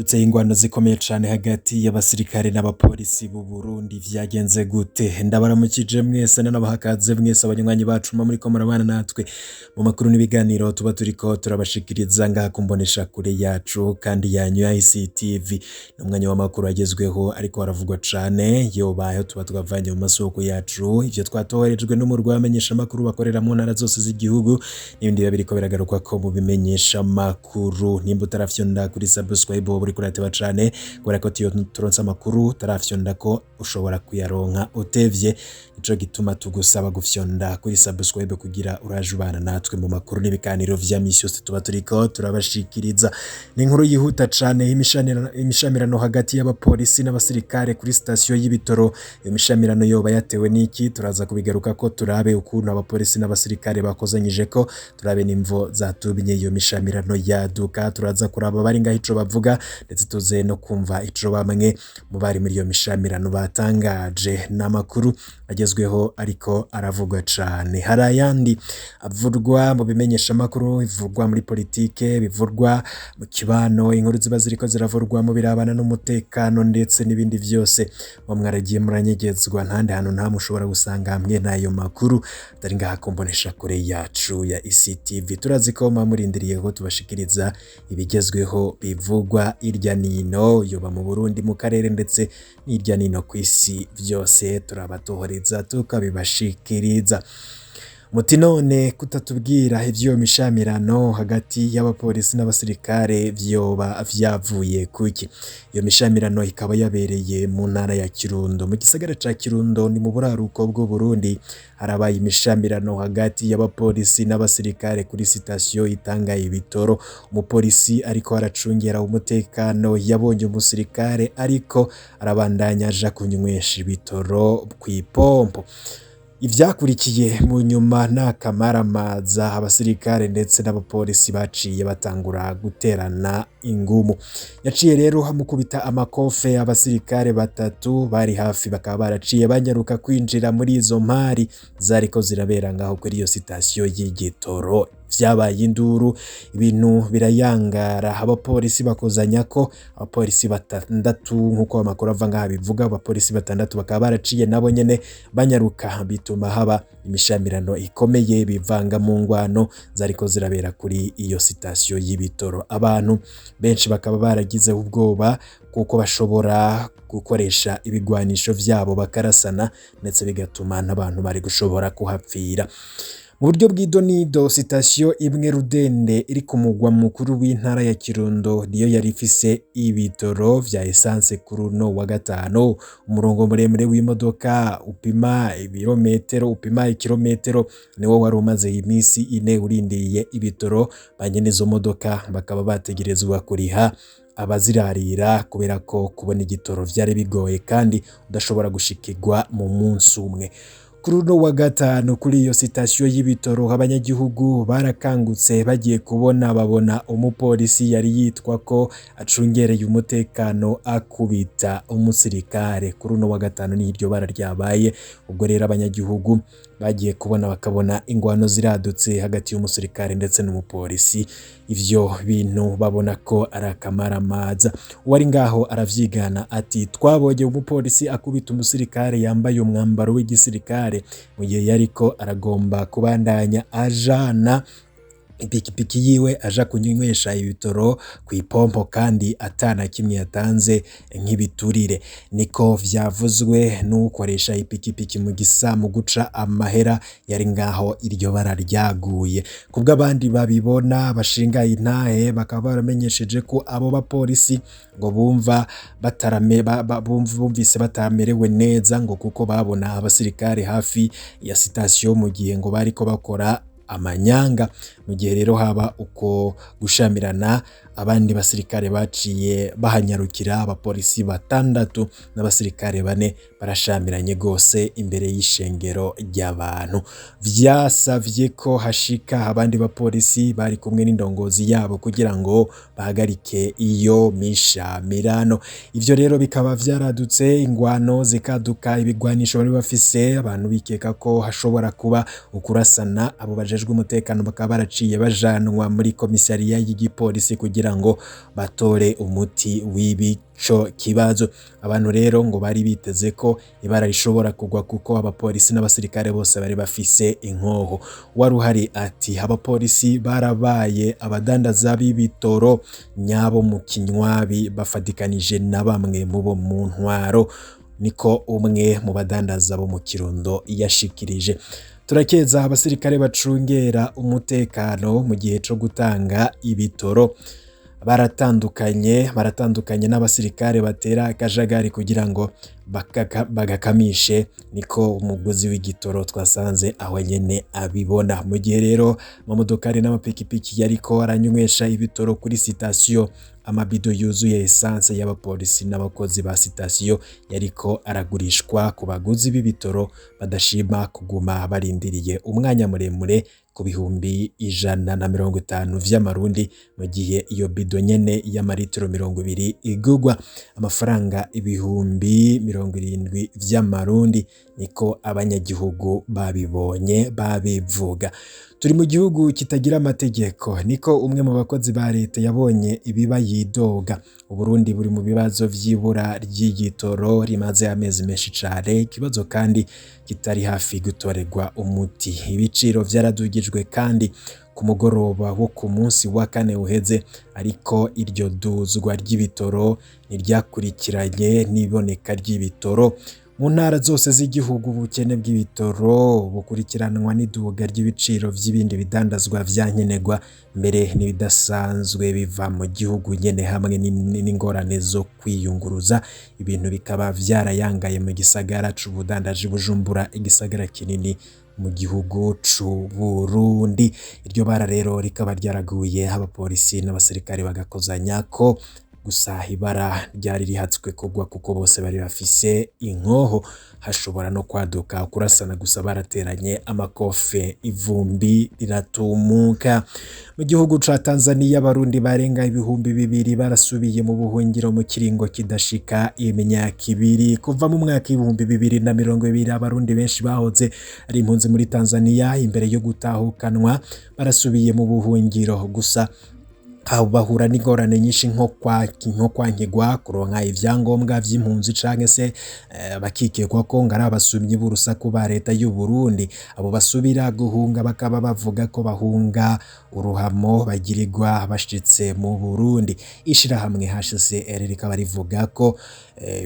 hadutse ingwano zikomeye cane hagati y'abasirikare n'abapolisi b'u Burundi vyagenze gute? Ndabaramukije mwese nanabahakaze mwese abanywanyi bacu muriko murabana natwe mu makuru n'ibiganiro tuba turiko turabashikiriza ngaha ku mbonesha kure yacu kandi yanyu ya ICTV. N'umwanya w'amakuru agezweho ariko haravugwa cane yobayeho tuba twavanye mu masoko yacu ivyo twatoherejwe n'umurwa w'amenyesha makuru bakorera mu ntara zose z'igihugu n'ibindi biba biriko biragarukwa ko mu bimenyesha makuru. Nimba utarafyonda kuri subscribe buri kurateba cane kubera ko tiyo turonsa makuru tarafyonda ko ushobora kuyaronka utevye, nico gituma tugusaba gufyonda kuri subscribe kugira urajubana natwe mu makuru n'ibiganiro vya misi yose tuba turiko turabashikiriza. Ni inkuru yihuta cane imishamirano hagati y'abapolisi n'abasirikare kuri station y'ibitoro. Iyo mishamirano yoba yatewe n'iki turaza kubigaruka ko turabe ukuntu abapolisi n'abasirikare bakozanyije ko turabe nimvo zatumye iyo mishamirano yaduka, turaza kuraba bari ngaho ico bavuga ndetse tuze no kumva ico bamwe mu bari muri iyo mishamirano batangaje. N'amakuru agezweho ariko aravugwa cane. Hari ayandi avurwa mu bimenyesha makuru, bivurwa muri politike, bivurwa mu kibano, inkuru ziba ziriko ziravurwa mu birabana n'umutekano ndetse n'ibindi vyose mu mwaragiye muranyegezwa ntande hantu nta mushobora gusanga hamwe n'ayo makuru atari ngaha kumbonesha kure yacu ya ICTV. Turazikoma murindiriye ko tubashikiriza ibigezweho bivugwa irya nino yoba mu Burundi mu karere ndetse n'irya nino kw'isi vyose turabatohoreza tukabibashikiriza. Muti none kutatubwira ivyo mishamirano hagati y'abapolisi n'abasirikare vyoba vyavuye kuki? Iyo mishamirano ikaba yabereye mu ntara ya Kirundo, mu gisagara ca Kirundo ni mu buraruko bw'u Burundi. Harabaye imishamirano hagati y'abapolisi n'abasirikare kuri sitasiyo itanga ibitoro. Umupolisi ariko aracungera umutekano yabonye umusirikare ariko arabandanya aja kunywesha ibitoro kw'ipompo. Ivyakurikiye mu nyuma n'akamaramaza, abasirikare ndetse n'abapolisi baciye batangura guterana ingumu. Yaciye rero hamukubita amakofe abasirikare batatu bari hafi, bakaba baraciye banyaruka kwinjira muri izo mpari zariko zirabera ngaho kuri iyo sitasiyo y'igitoro. Vyabaye induru, ibintu birayangara, abapolisi bakozanya ko abapolisi batandatu nkuko amakuru ava ngaha bivuga, abapolisi batandatu bakaba baraciye nabo nyene banyaruka, bituma haba imishamirano ikomeye bivanga mu ngwano zariko zirabera kuri iyo sitasiyo y'ibitoro. Abantu benshi bakaba baragize ubwoba kuko bashobora gukoresha ibigwanisho vyabo bakarasana ndetse bigatuma n'abantu bari gushobora kuhapfira. Mu buryo bw'idonido, sitasiyo imwe Rudende iri ku mugwa mukuru w'intara ya Kirundo niyo yari ifise ibitoro vya essence kuri uno wa gatanu. Umurongo muremure w'imodoka upima ikirometero niwo wari umaze imisi ine urindiriye ibitoro. Banyene izo modoka bakaba bategerezwa kuriha abazirarira kubera ko kubona igitoro vyari bigoye kandi udashobora gushikirwa mu munsi umwe. Kuri uno wa gatanu kuri iyo sitasiyo y'ibitoro abanyagihugu barakangutse bagiye babona umupolisi yari yitwa ko acungereye umutekano akubita umusirikare. Kuri uno wa gatanu ni iryo bara ryabaye. Ubwo rero abanyagihugu bagiye bakabona ingwano ziradutse hagati y'umusirikare ndetse n'umupolisi. Ivyo bintu babona ko ari akamaramaza. Uwari ngaho aravyigana ati twabonye umupolisi akubita umusirikare yambaye umwambaro w'igisirikare mu gihe yariko aragomba kubandanya ajana ipikipiki yiwe aja kunywesha ibitoro kw'ipompo kandi atana kimwe yatanze nk'ibiturire. Niko vyavuzwe n'ukoresha ipikipiki mu guca amahera yari ngaho iryo bara ryaguye. Kubwo abandi babibona bashinga intahe bakaba baramenyesheje ko abo bapolisi ngo bumvise batamerewe neza ngo kuko babona abasirikare hafi ya sitasiyo mu gihe ngo bariko bakora amanyanga. Mu gihe rero haba uko gushamirana, abandi basirikare baciye bahanyarukira, abapolisi batandatu n'abasirikare bane barashamiranye gose imbere y'ishengero ry'abantu. Vyasavye ko hashika abandi bapolisi bari kumwe n'indongozi yabo kugira ngo bahagarike iyo mishamirano. Ivyo rero bikaba vyaradutse, ingwano zikaduka, ibigwanisho bari bafise, abantu bikeka ko hashobora kuba ukurasana. Abo bajejwe umutekano bakaba baraciye bajanwa muri komisariya y'igipolisi kugira kugira ngo batore umuti w'ibico kibazo. Abantu rero ngo bari biteze ko ibara rishobora kugwa kuko abapolisi n'abasirikare bose bari bafise inkoho. Waruhari ati abapolisi barabaye abadandaza b'ibitoro nyabo mu kinywabi bafatikanije na bamwe mu bo mu ntwaro, niko umwe mu badandaza bo mu Kirundo yashikirije. Turakeza abasirikare bacungera umutekano mu gihe cyo gutanga ibitoro baratandukanye n'abasirikare batera akajagari kugira ngo bagakamishe, niko umuguzi w'igitoro twasanze aho nyene abibona. Mu gihe rero amamodokari n'amapikipiki yariko aranywesha ibitoro kuri sitasiyo, amabido yuzuye essence y'abapolisi n'abakozi ba sitasiyo yariko aragurishwa ku baguzi b'ibitoro badashima kuguma barindiriye umwanya muremure ku bihumbi 150 vy'amarundi, mu gihe iyo bido nyene y'amaritiro 20 igugwa amafaranga ibihumbi 70 vy'amarundi, niko abanyagihugu babibonye babivuga. Turi mu gihugu kitagira amategeko, niko umwe mu bakozi ba leta yabonye ibiba yidoga. Uburundi buri mu bibazo vy'ibura ry'igitoro rimaze amezi menshi cane, ikibazo kandi kitari hafi gutorerwa umuti. Ibiciro vyaradugijwe kandi ku mugoroba wo ku munsi wa kane uheze, ariko iryo duzwa ry'ibitoro niryakurikiranye n'iboneka ry'ibitoro mu ntara zose z'igihugu. Ubukene bw'ibitoro bukurikiranwa n'iduga ry'ibiciro vy'ibindi bidandazwa vyankenerwa, mbere n'ibidasanzwe biva mu gihugu nyene, hamwe n'ingorane zo kwiyunguruza. Ibintu bikaba vyarayangaye mu gisagara c'ubudandaji Bujumbura, igisagara kinini mu gihugu c'u Burundi. Iryo bara rero rikaba ryaraguye abapolisi n'abasirikare bagakozanya ko, gusa ibara ryari rihatswe kugwa kuko bose bari bafise inkoho, hashobora no kwaduka kurasana, gusa barateranye amakofe ivumbi riratumuka. Mu gihugu ca Tanzania abarundi barenga ibihumbi 2 barasubiye mu buhungiro mu kiringo kidashika imyaka 2. Kuva mu mwaka 2020 abarundi benshi bahoze ari impunzi muri Tanzania imbere yo gutahukanwa barasubiye mu buhungiro, gusa bahura n'ingorane nyinshi nko kwankigwa kuronka ivyangombwa vy'impunzi canke se bakikekwa ko ngari abasumyi b'urusaku ba leta y'u Burundi. Abo basubira guhunga bakaba bavuga ko bahunga uruhamo bagirirwa bashitse mu Burundi. Ishirahamwe HCR rikaba rivuga ko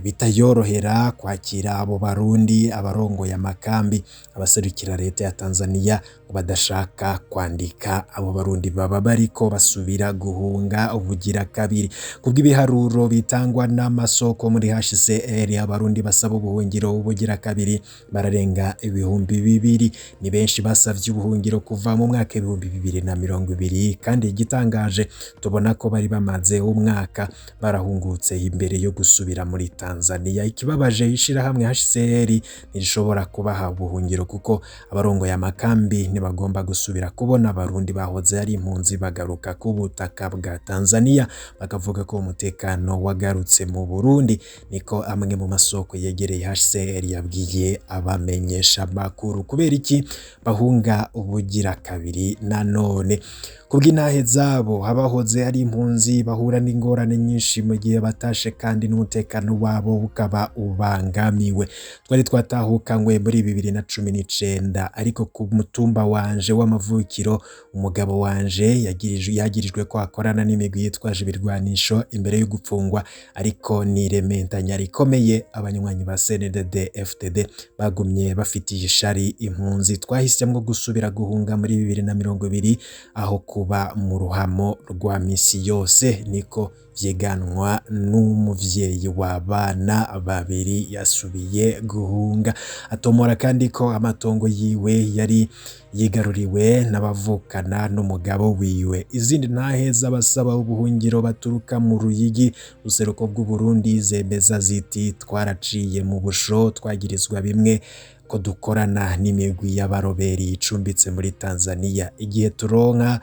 bitayorohera kwakira abo barundi. Abarongoye amakambi, abaserukira leta ya Tanzania badashaka kwandika abo barundi baba bariko basubira guhunga ubugira kabiri. Kubw'ibiharuro bitangwa n'amasoko muri HCR, abarundi basaba ubuhungiro ubugira kabiri bararenga ibihumbi 2. Ni benshi basavye ubuhungiro kuva mu mwaka 2020, kandi igitangaje tubona ko bari bamaze umwaka barahungutse imbere yo gusubira muri Tanzania. Ikibabaje ishirahamwe HCR nirishobora kubaha ubuhungiro kuko abarongoye amakambi bagomba gusubira kubona abarundi bahoze ari impunzi bagaruka ku butaka bwa Tanzania, bakavuga ko umutekano wagarutse mu Burundi. Niko amwe mu masoko yegereye HCR yabwiye abamenyesha makuru. Kubera iki bahunga ubugira kabiri? Nanone kubw'intahe zabo abahoze ari impunzi bahura n'ingorane nyinshi mu gihe batashe, kandi n'umutekano wabo ukaba ubangamiwe. Twari twatahukanywe muri 2019, ariko ku mutumba wanje w'amavukiro umugabo wanje yagirijwe ko akorana n'imigwi yitwaje ibirwanisho imbere yo gupfungwa, ariko ni rementanya rikomeye. Abanywanyi ba CNDD FDD bagumye bafitiye ishari impunzi. Twahisemwo gusubira guhunga muri 2020 aho kuba mu ruhamo rwa misi yose, niko vyeganwa n'umuvyeyi w'abana 2 yasubiye guhunga. Atomora kandi ko amatongo yiwe yari yigaruriwe n'abavukana n'umugabo wiwe. Izindi ntahe z'abasaba ubuhungiro baturuka mu Ruyigi, useruko bw'u Burundi, zemeza ziti twaraciye mu busho twagirizwa bimwe ko dukorana n'imigwi y'abaroberi icumbitse muri Tanzania igihe turonka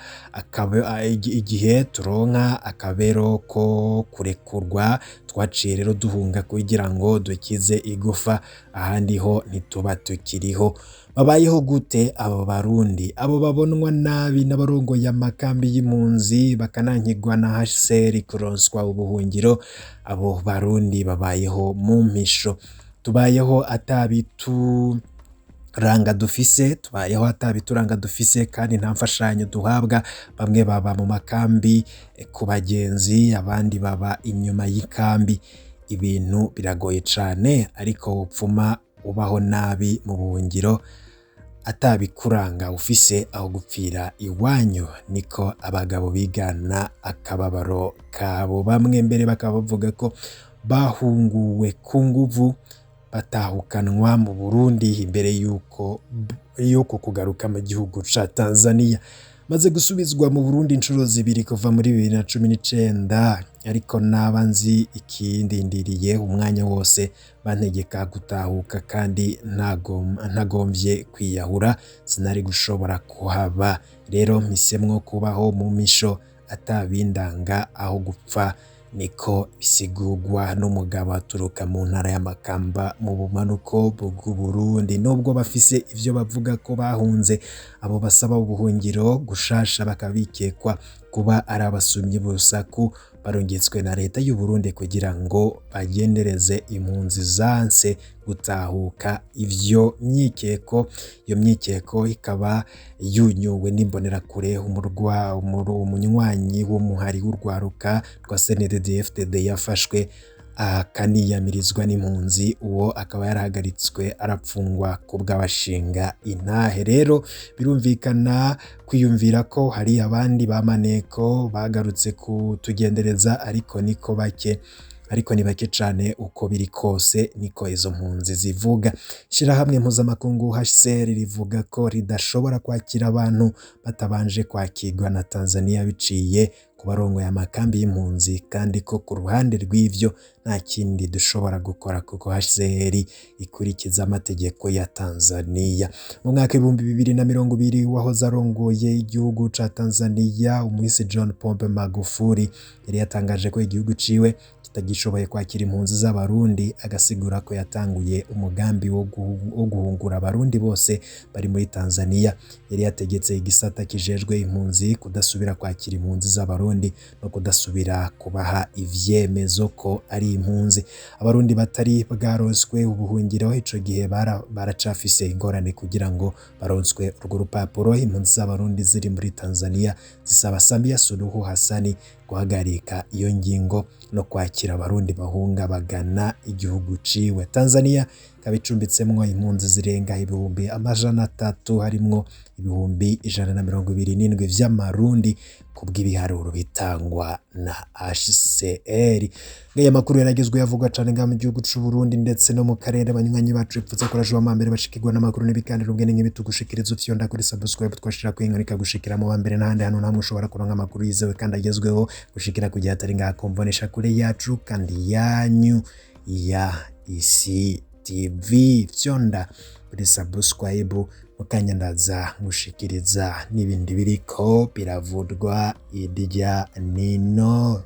akabero ko kurekurwa twaciye rero duhunga kugira ngo dukize igufa ahandi ho ntituba tukiriho. Babayeho gute abo barundi abo babonwa nabi n'abarongoye amakambi y'impunzi bakanankigwa na HCR kuronswa ubuhungiro? Abo barundi babayeho mu mpisho, tubayeho atabituranga dufise kandi nta mfashanyo duhabwa. Bamwe baba mu makambi ku bagenzi, abandi baba inyuma y'ikambi. Ibintu biragoye cane, ariko upfuma ubaho nabi mu buhungiro atabikuranga ufise aho gupfira iwanyu, niko abagabo bigana akababaro kabo. Bamwe mbere bakaba bavuga ko bahunguwe ku nguvu batahukanwa mu Burundi imbere yuko kugaruka mu gihugu ca Tanzania. Maze gusubizwa mu Burundi inshuro zibiri kuva muri 2019, ariko naba nzi ikindindiriye umwanya wose bantegeka gutahuka, kandi ntagomvye kwiyahura sinari gushobora kuhaba. Rero mpisemwo kubaho mu misho atabindanga aho gupfa, niko bisigurwa n'umugabo aturuka mu ntara y'Amakamba mu bumanuko bw'u Burundi. Nubwo bafise ivyo bavuga ko bahunze, abo basaba ubuhungiro gushasha bakabikekwa kuba ari abasumyi b'urusaku barungitswe na leta y'u Burundi kugira ngo bagendereze impunzi zanse gutahuka. Iyo myikeko ikaba yunyuwe n'imbonerakure umunywanyi w'umuhari w'urwaruka rwa CNDD-FDD yafashwe akaniyamirizwa n'impunzi. Uwo akaba yarahagaritswe arapfungwa kubw'abashinga intahe. Rero birumvikana kwiyumvira ko hari abandi bamaneko bagarutse kutugendereza, ariko ni bake cane. Uko biri kose niko izo mpunzi zivuga. Ishirahamwe mpuzamakungu HCR rivuga ko ridashobora kwakira abantu batabanje kwakirwa na Tanzania biciye ku barongoye amakambi y'impunzi, kandi ko ku ruhande rw'ivyo nta kindi dushobora gukora kuko HCR ikurikiza amategeko ya Tanzania. Mu mwaka 2020 wahoze arongoye igihugu ca Tanzania umuhisi John Pombe Magufuli yari yatangaje ko igihugu ciwe kitagishoboye kwakira impunzi z'abarundi, agasigura ko yatanguye umugambi wo guhungura abarundi bose bari muri Tanzania. Yari yategetse igisata kijejwe impunzi kudasubira kwakira impunzi z'abarundi no kudasubira kubaha ivyemezo ko ari impunzi. Abarundi batari bwaronswe ubuhungiro ico gihe baracafise ingorane kugira ngo baronswe urwo rupapuro. Impunzi z'abarundi ziri muri Tanzania zisaba Samia Suluhu Hassan guhagarika iyo ngingo no kwakira abarundi bahunga bagana igihugu ciwe. Tanzania ikaba icumbitsemwo impunzi zirenga 300,000 harimwo 127 vy'amarundi kubw'ibiharuro bitangwa na HCR. Ngaya makuru yaragezwe yavugwa cane nga mu gihugu c'u Burundi ndetse no mu karere. Abanywanyi bacu ipfutse kuraje wa mbere bashikirwa n'amakuru n'ibiganiro bwene nk'ibitugushikiriza ufyonda kuri subscribe twashira ku inkoni kagushikira mu bambere n'ahandi hano namwe ushobora kuronka amakuru yizewe kandi agezweho gushikira kugihe atari nga kombonesha kure yacu kandi yanyu ya Isi TV. Fyonda kuri subscribe mukanya ndaza ngushikiriza n'ibindi biriko biravudwa irya nino.